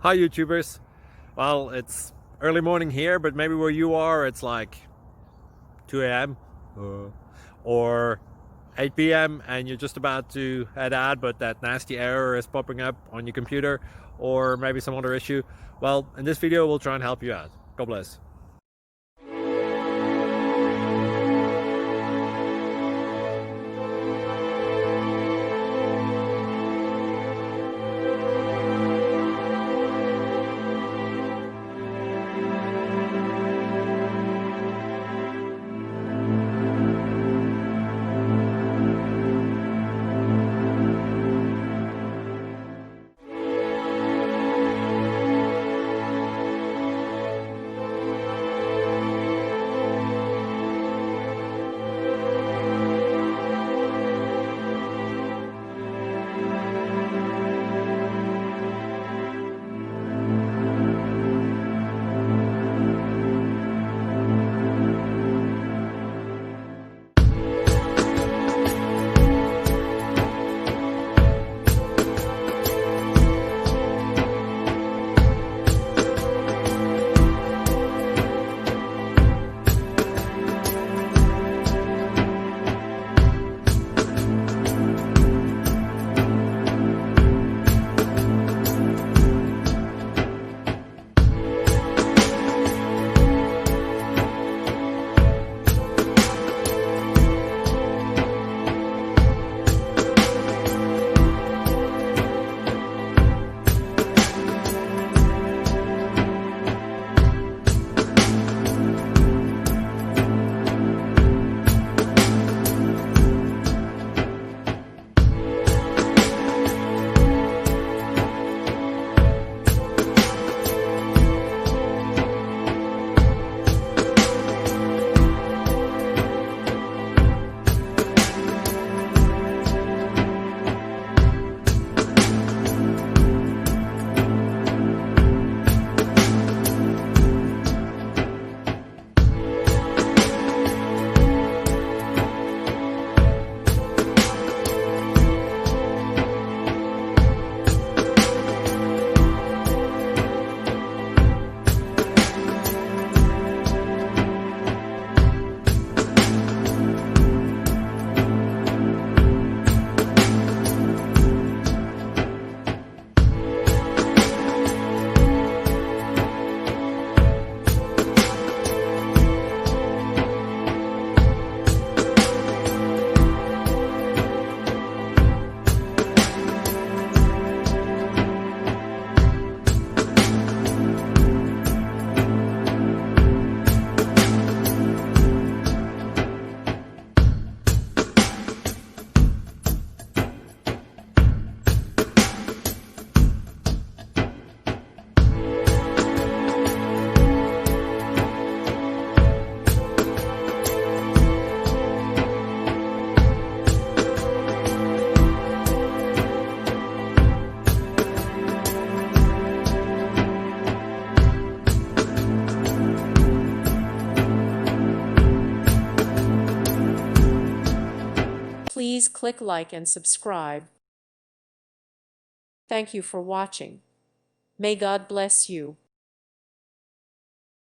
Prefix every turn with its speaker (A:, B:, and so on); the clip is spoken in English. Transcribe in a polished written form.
A: Hi YouTubers. Well, it's early morning here, but maybe where you are it's like 2 a.m. or 8 p.m. and you're just about to head out, but that nasty error is popping up on your computer, or maybe some other issue. Well, in this video we'll try and help you out. God bless.
B: Please click like and subscribe. Thank you for watching. May God bless you.